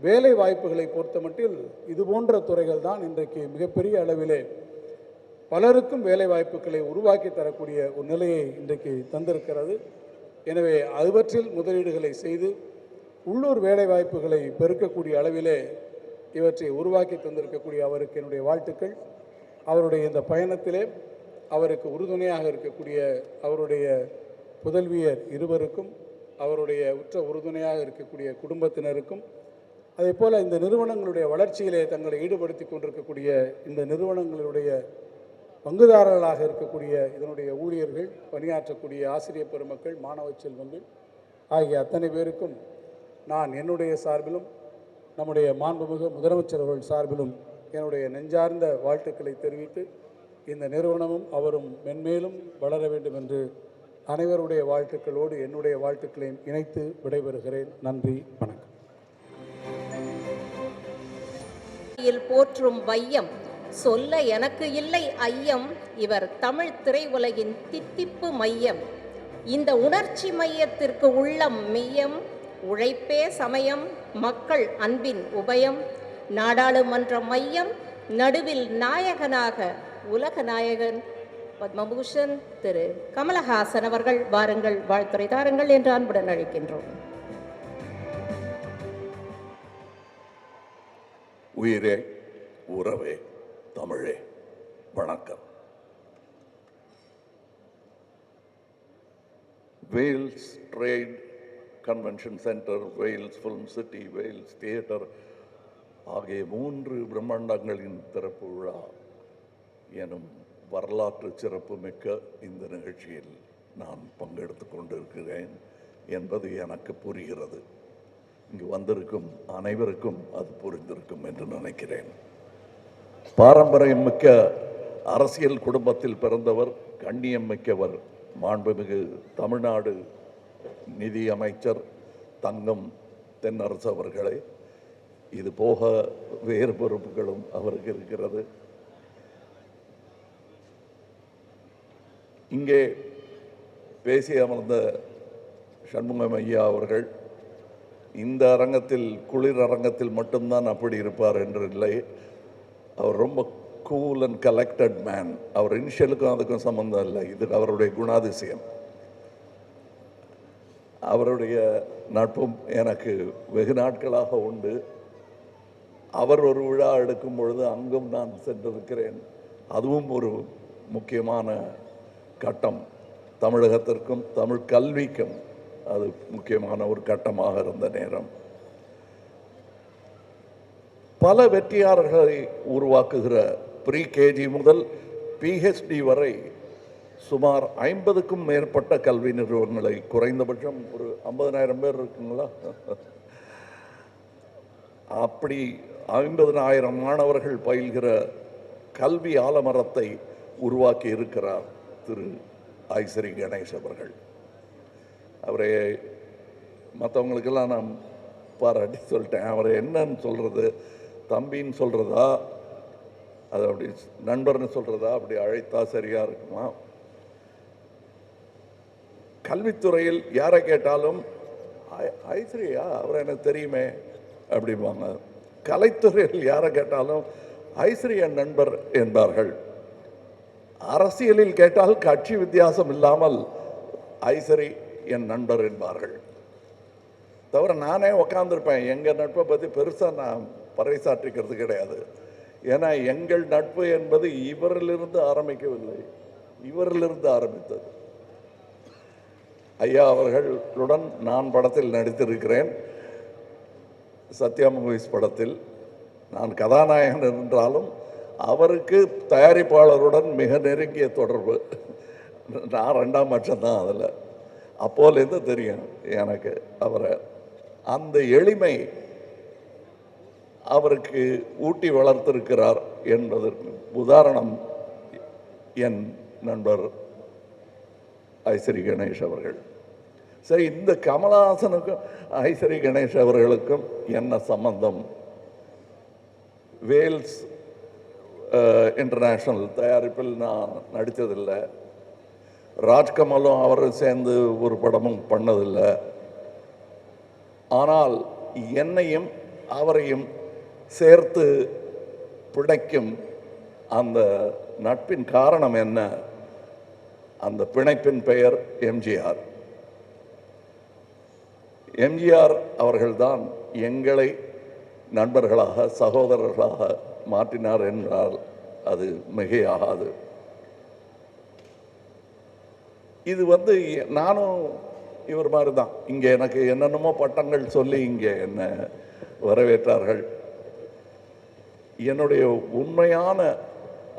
வேலை வாய்ப்புகளை பொறுத்தமட்டில் இது போன்ற துறைகள் தான் இன்றைக்கு மிகப்பெரிய அளவிலே பலருக்கும் வேலை வாய்ப்புகளை உருவாக்கி தரக்கூடிய ஒரு நிலையை இன்றைக்கு தந்திருக்கிறது. எனவே அதுவற்றில் முதலீடுகளை செய்து உள்ளூர் வேலை வாய்ப்புகளை பெருக்கக்கூடிய அளவிலே இவற்றை உருவாக்கி தந்திருக்கக்கூடிய அவருக்கு என்னுடைய வாழ்த்துக்கள். அவருடைய இந்த பயணத்திலே அவருக்கு உறுதுணையாக இருக்கக்கூடிய அவருடைய புதல்வியர் இருவருக்கும், அவருடைய உற்ற உறுதுணையாக இருக்கக்கூடிய குடும்பத்தினருக்கும், அதே போல் இந்த நிறுவனங்களுடைய வளர்ச்சியிலே தங்களை ஈடுபடுத்தி கொண்டிருக்கக்கூடிய இந்த நிறுவனங்களுடைய பங்குதாரர்களாக இருக்கக்கூடிய இதனுடைய ஊழியர்கள், பணியாற்றக்கூடிய ஆசிரியர் பெருமக்கள், மாணவ செல்வங்கள் ஆகிய அத்தனை பேருக்கும் நான் என்னுடைய சார்பிலும் நம்முடைய மாண்புமிகு முதலமைச்சர் அவர்கள் சார்பிலும் என்னுடைய நெஞ்சார்ந்த வாழ்த்துக்களை தெரிவித்து, இந்த நிறுவனமும் அவரும் மென்மேலும் வளர வேண்டும் என்று அனைவருடைய வாழ்த்துக்களோடு என்னுடைய வாழ்த்துக்களையும் இணைத்து விடைபெறுகிறேன். நன்றி, வணக்கம். போற்றும் வையம் சொல்ல எனக்கு இல்லை ஐயம், இவர் தமிழ் திரையுலகின் தித்திப்பு மையம். இந்த உணர்ச்சி மையத்திற்கு உள்ளம் மெய்யம், உழைப்பே சமயம், மக்கள் அன்பின் உபயம், நாடாளுமன்ற மையம், நடுவில் நாயகனாக உலக நாயகன் பத்மபூஷன் திரு கமலஹாசன் அவர்கள் வாருங்கள் வாழ்த்துரை தாருங்கள் என்று அன்புடன் அழைக்கின்றோம். உயிரே உறவே தமிழே வணக்கம். Vels trade convention centre, Vels film city, Vels theatre ஆகிய 3 பிரம்மாண்டங்களின் திறப்பு விழா எனும் வரலாற்று சிறப்பு மிக்க இந்த நிகழ்ச்சியில் நான் பங்கெடுத்து கொண்டிருக்கிறேன் என்பது எனக்கு புரிகிறது. இங்கு வந்திருக்கும் அனைவருக்கும் அது புரிந்திருக்கும் என்று நினைக்கிறேன். பாரம்பரியம் மிக்க அரசியல் குடும்பத்தில் பிறந்தவர், கண்ணியம் மிக்கவர், மாண்புமிகு தமிழ்நாடு நிதி அமைச்சர் தங்கம் தென்னரசு அவர்களே. இது போக வேறு பொறுப்புகளும் அவருக்கு இருக்கிறது. இங்கே பேசி அமர்ந்த சண்முகம் ஐயா அவர்கள் இந்த அரங்கத்தில், குளிர் அரங்கத்தில் மட்டும்தான் அப்படி இருப்பார் என்று இல்லை. அவர் ரொம்ப கூல் அண்ட் கலெக்டட் மேன். அவர் இனிஷியலுக்கும் அதுக்கும் சம்பந்தம் இல்லை, இது அவருடைய குணாதிசயம். அவருடைய நட்பும் எனக்கு வெகு நாட்களாக உண்டு. அவர் ஒரு விழா எடுக்கும் பொழுது அங்கும் நான் சென்றிருக்கிறேன். அதுவும் ஒரு முக்கியமான கட்டம். தமிழகத்திற்கும் தமிழ் கல்விக்கும் அது முக்கியமான ஒரு கட்டமாக இருந்த நேரம். பல வெற்றியாளர்களை உருவாக்குகிற ப்ரீ கேஜி முதல் பிஹெச்டி வரை சுமார் 50க்கும் மேற்பட்ட கல்வி நிறுவனங்களை, குறைந்தபட்சம் ஒரு 50,000 பேர் இருக்குங்களா, அப்படி 50,000 மாணவர்கள் பயில்கிற கல்வி ஆலமரத்தை உருவாக்கி இருக்கிறார் திரு ஐஸ்ரீ கணேஷ் அவர்கள். அவரை மற்றவங்களுக்கெல்லாம் நான் பாராட்டி சொல்லிட்டேன். அவரை என்னன்னு சொல்கிறது, தம்பின்னு சொல்கிறதா, அது அப்படி நண்பர்னு சொல்கிறதா, அப்படி அழைத்தா சரியாக இருக்குமா? கல்வித்துறையில் யாரை கேட்டாலும் ஐஸ்ரீயா, அவர் எனக்கு தெரியுமே அப்படிம்பாங்க. கலைத்துறையில் யாரை கேட்டாலும் ஐஸ்ரீ என் நண்பர் என்பார்கள். அரசியலில் கேட்டால் கட்சி வித்தியாசம் இல்லாமல் ஐஸ்ரீ என் நண்பர் என்பார்கள். தவிர நானே உக்காந்துருப்பேன். எங்கள் நட்பை பற்றி பெருசாக நான் பறைசாற்றிக்கிறது கிடையாது. ஏன்னா எங்கள் நட்பு என்பது இவரிலிருந்து ஆரம்பிக்கவில்லை, இவரிலிருந்து ஆரம்பித்தது. ஐயா அவர்களுடன் நான் படத்தில் நடித்திருக்கிறேன். சத்யா மூவிஸ் படத்தில் நான் கதாநாயகன் என்றாலும் அவருக்கு தயாரிப்பாளருடன் மிக நெருங்கிய தொடர்பு. நான் 2ஆம் பட்சம் தான் அதில். அப்போலேருந்து தெரியும் எனக்கு அவரை. அந்த எளிமை அவருக்கு ஊட்டி வளர்த்திருக்கிறார் என்பதற்கு உதாரணம் என் நண்பர் ஐஸ்ரீ கணேஷ் அவர்கள். சரி, இந்த கமலஹாசனுக்கும் ஐஸ்ரீ கணேஷ் அவர்களுக்கும் என்ன சம்பந்தம்? வேல்ஸ் இன்டர்நேஷ்னல் தயாரிப்பில் நான் நடித்ததில்லை. ராஜ்கமலும் அவரும் சேர்ந்து ஒரு படமும் பண்ணதில்லை. ஆனால் என்னையும் அவரையும் சேர்த்து பிணைக்கும் அந்த நட்பின் காரணம் என்ன? அந்த பிணைப்பின் பெயர் எம்ஜிஆர். எம்ஜிஆர் அவர்கள்தான் எங்களை நண்பர்களாக, சகோதரர்களாக மாற்றினார் என்றால் அது மிகையாகாது. இது நானும் இவர் மாதிரி தான். இங்கே எனக்கு என்னென்னமோ பட்டங்கள் சொல்லி இங்கே என்ன வரவேற்றார்கள். என்னுடைய உண்மையான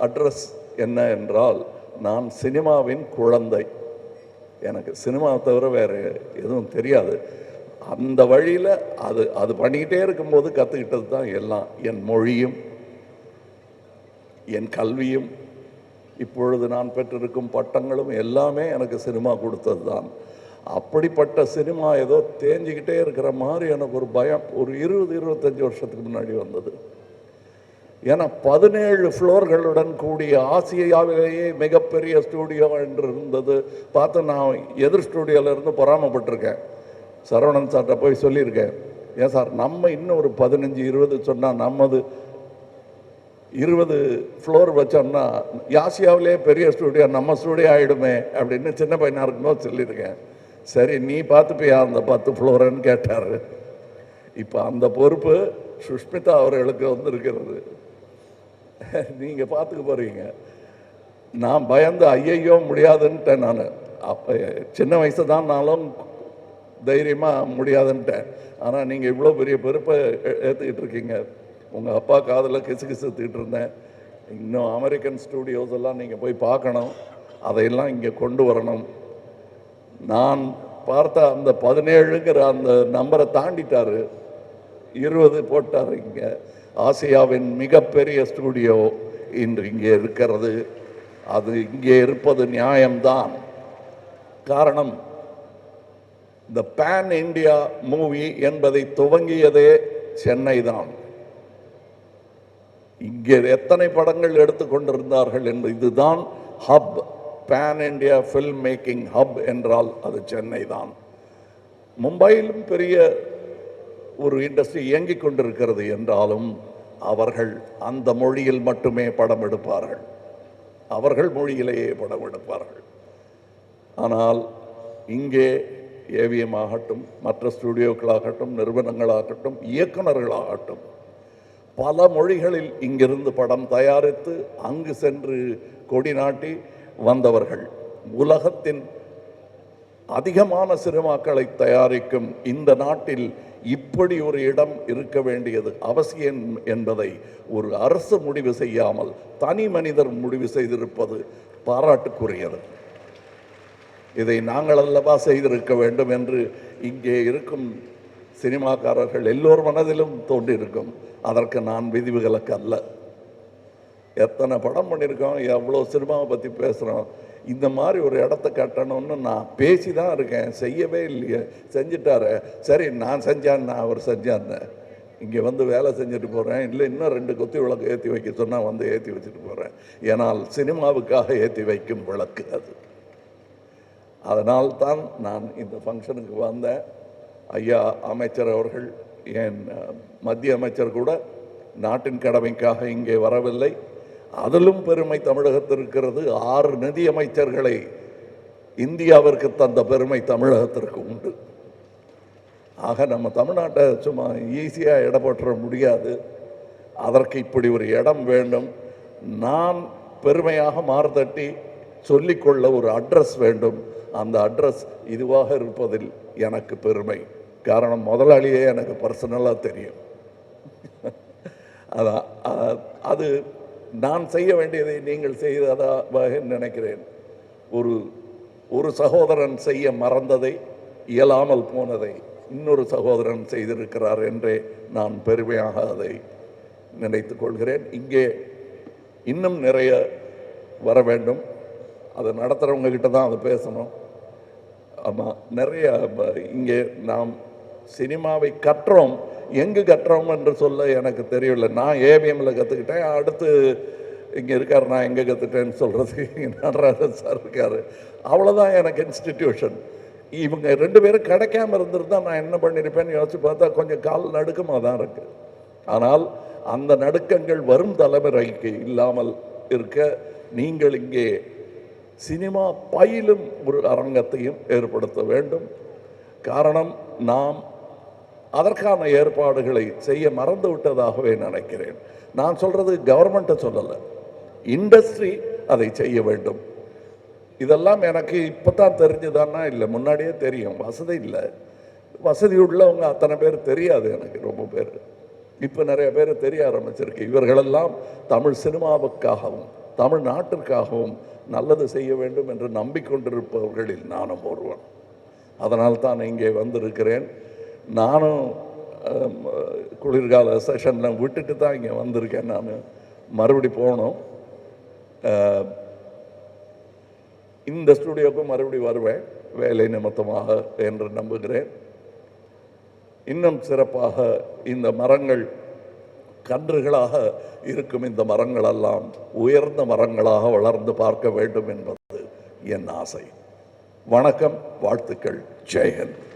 அட்ரஸ் என்ன என்றால், நான் சினிமாவின் குழந்தை. எனக்கு சினிமா தவிர வேறு எதுவும் தெரியாது. அந்த வழியில் அது பண்ணிக்கிட்டே இருக்கும்போது கற்றுக்கிட்டது தான் எல்லாம். என் மொழியும் என் கல்வியும் இப்பொழுது நான் பெற்றிருக்கும் பட்டங்களும் எல்லாமே எனக்கு சினிமா கொடுத்தது தான். அப்படிப்பட்ட சினிமா ஏதோ தேஞ்சிக்கிட்டே இருக்கிற மாதிரி எனக்கு ஒரு பயம் ஒரு 20-25 வருஷத்துக்கு முன்னாடி வந்தது. ஏன்னா 17 ஃப்ளோர்களுடன் கூடிய ஆசியாவிலேயே மிகப்பெரிய ஸ்டூடியோ என்று இருந்தது. பார்த்து நான் எதிர் ஸ்டூடியோவிலேருந்து பொறாமப்பட்டிருக்கேன். சரவணன் சார்கிட்ட போய் சொல்லியிருக்கேன், ஏன் சார் நம்ம இன்னும் ஒரு 15-20 சொன்னால் நம்மது 20 ஃப்ளோர் வச்சோம்னா ஆசியாவிலே பெரிய ஸ்டூடியோ நம்ம ஸ்டூடியோ ஆகிடுமே அப்படின்னு சின்ன பையனாக இருக்கும்போது சொல்லியிருக்கேன். சரி நீ பார்த்துப்பியா அந்த 10 ஃப்ளோருன்னு கேட்டார். இப்போ அந்த பொறுப்பு சுஷ்மிதா அவர்களுக்கு இருக்கிறது. நீங்கள் பார்த்துக்க போகிறீங்க. நான் பயந்து ஐயையோ முடியாதுன்ட்டேன். நான் அப்போ சின்ன வயசு தான், நானும் தைரியமாக முடியாதுன்ட்டேன். ஆனால் நீங்கள் இவ்வளோ பெரிய பொறுப்பை ஏற்றுக்கிட்டு இருக்கீங்க. உங்கள் அப்பா காதில் கிசு கிசுத்திட்டு இருந்தேன். இன்னும் அமெரிக்கன் ஸ்டூடியோஸ் எல்லாம் நீங்கள் போய் பார்க்கணும், அதையெல்லாம் இங்கே கொண்டு வரணும். நான் பார்த்த அந்த 17ங்கிற அந்த நம்பரை தாண்டிட்டார், 20 போட்டார். இங்கே ஆசியாவின் மிகப்பெரிய ஸ்டூடியோ இன்று இங்கே இருக்கிறது. அது இங்கே இருப்பது நியாயம்தான். காரணம், இந்த பேன் இந்தியா மூவி என்பதை துவங்கியதே சென்னை தான். இங்கே எத்தனை படங்கள் எடுத்துக்கொண்டிருந்தார்கள் என்று. இதுதான் hub, pan India film making hub என்றால் அது சென்னை தான். மும்பையிலும் பெரிய ஒரு இண்டஸ்ட்ரி இயங்கிக் கொண்டிருக்கிறது என்றாலும் அவர்கள் அந்த மொழியில் மட்டுமே படம் எடுப்பார்கள், அவர்கள் மொழியிலேயே படம் எடுப்பார்கள். ஆனால் இங்கே ஏவிஎம் ஆகட்டும், மற்ற ஸ்டூடியோக்களாகட்டும், நிறுவனங்களாகட்டும், இயக்குநர்களாகட்டும், பல மொழிகளில் இங்கிருந்து படம் தயாரித்து அங்கு சென்று கொடி நாட்டி வந்தவர்கள். உலகத்தின் அதிகமான சினிமாக்களை தயாரிக்கும் இந்த நாட்டில் இப்படி ஒரு இடம் இருக்க வேண்டியது அவசியம் என்பதை ஒரு அரசு முடிவு செய்யாமல் தனி மனிதர் முடிவு செய்திருப்பது பாராட்டுக்குரியது. இதை நாங்கள் அல்லவா செய்திருக்க வேண்டும் என்று இங்கே இருக்கும் சினிமாக்காரர்கள் எல்லோர் மனதிலும் தோன்றியிருக்கும். அதற்கு நான் விதிவிலக்கு அல்ல. எத்தனை படம் பண்ணியிருக்கோம், எவ்வளோ சினிமாவை பற்றி பேசுகிறோம். இந்த மாதிரி ஒரு இடத்த கட்டணும்னு நான் பேசி தான் இருக்கேன், செய்யவே இல்லையே. செஞ்சிட்டாரு, சரி நான் செஞ்சேன், நான் அவர் செஞ்சான்னு இங்கே வேலை செஞ்சுட்டு போகிறேன். இல்லை இன்னும் 2 குத்தி விளக்கு ஏற்றி வைக்க சொன்னால் ஏற்றி வச்சுட்டு போகிறேன். ஏன்னால் சினிமாவுக்காக ஏற்றி வைக்கும் விளக்கு அது. அதனால்தான் நான் இந்த ஃபங்க்ஷனுக்கு வந்தேன். ஐயா அமைச்சர் அவர்கள், என் மத்திய அமைச்சர் கூட நாட்டின் கடமைக்காக இங்கே வரவில்லை. அதிலும் பெருமை தமிழகத்திற்கு இருக்கிறது. 6 நிதி அமைச்சர்களை இந்தியாவிற்கு தந்த பெருமை தமிழகத்திற்கு உண்டு. ஆக நம்ம தமிழ்நாட்டை சும்மா ஈஸியாக இடப்பற்ற முடியாது. அதற்கு இப்படி ஒரு இடம் வேண்டும். நான் பெருமையாக மார்தட்டி சொல்லிக்கொள்ள ஒரு அட்ரஸ் வேண்டும். அந்த அட்ரஸ் இதுவாக இருப்பதில் எனக்கு பெருமை. காரணம், முதலாளியே எனக்கு பர்சனலாக தெரியும். அதான் அது நான் செய்ய வேண்டியதை நீங்கள் செய்ததாக நினைக்கிறேன். ஒரு சகோதரன் செய்ய மறந்ததை, இயலாமல் போனதை இன்னொரு சகோதரன் செய்திருக்கிறார் என்றே நான் பெருமையாக அதை நினைத்து கொள்கிறேன். இங்கே இன்னும் நிறைய வர வேண்டும். அதை நடத்துகிறவங்க கிட்ட தான் அதை பேசணும். ஆமாம், நிறைய இங்கே நாம் சினிமாவை கற்றோம். எங்கு கற்றோம் என்று சொல்ல எனக்கு தெரியல. நான் ஏவிஎம்மில் கற்றுக்கிட்டேன். அடுத்து இங்கே இருக்கார், நான் எங்கே கற்றுட்டேன்னு சொல்கிறதுக்கு நடராஜன் சார் இருக்கார். அவ்வளோதான் எனக்கு இன்ஸ்டிடியூஷன். இவங்க 2 பேரும் கிடைக்காம இருந்திருந்தால் நான் என்ன பண்ணியிருப்பேன்னு யோசிச்சு பார்த்தா கொஞ்சம் கால் நடுக்கமாக தான் இருக்குது. ஆனால் அந்த நடுக்கங்கள் வரும் தலைமுறைக்கு இல்லாமல் இருக்க நீங்கள் இங்கே சினிமா பயிலும் ஒரு அரங்கத்தையும் ஏற்படுத்த வேண்டும். காரணம், நாம் அதற்கான ஏற்பாடுகளை செய்ய மறந்து விட்டதாகவே நினைக்கிறேன். நான் சொல்கிறது கவர்மெண்ட்டை சொல்லலை, இண்டஸ்ட்ரி அதை செய்ய வேண்டும். இதெல்லாம் எனக்கு இப்போ தான் தெரிஞ்சுதான்னா இல்லை, முன்னாடியே தெரியும். வசதி இல்லை, வசதி உள்ளவங்க அத்தனை பேர் தெரியாது எனக்கு, ரொம்ப பேர். இப்போ நிறைய பேர் தெரிய ஆரம்பிச்சிருக்கு. இவர்களெல்லாம் தமிழ் சினிமாவுக்காகவும் தமிழ்நாட்டிற்காகவும் நல்லது செய்ய வேண்டும் என்று நம்பிக்கொண்டிருப்பவர்களில் நானும் ஒருவன். அதனால் தான் இங்கே வந்திருக்கிறேன். நானும் குளிர்கால செஷனில் விட்டுட்டு தான் இங்கே வந்திருக்கேன். நான் மறுபடி போகணும். இந்த ஸ்டுடியோவுக்கு மறுபடி வருவேன் வேலை நிமித்தமாக என்று நம்புகிறேன். இன்னும் சிறப்பாக இந்த மரங்கள் கன்றுகளாக இருக்கும், இந்த மரங்களெல்லாம் உயர்ந்த மரங்களாக வளர்ந்து பார்க்க வேண்டும் என்பது என் ஆசை. வணக்கம், வாழ்த்துக்கள், ஜெயஹிந்த்.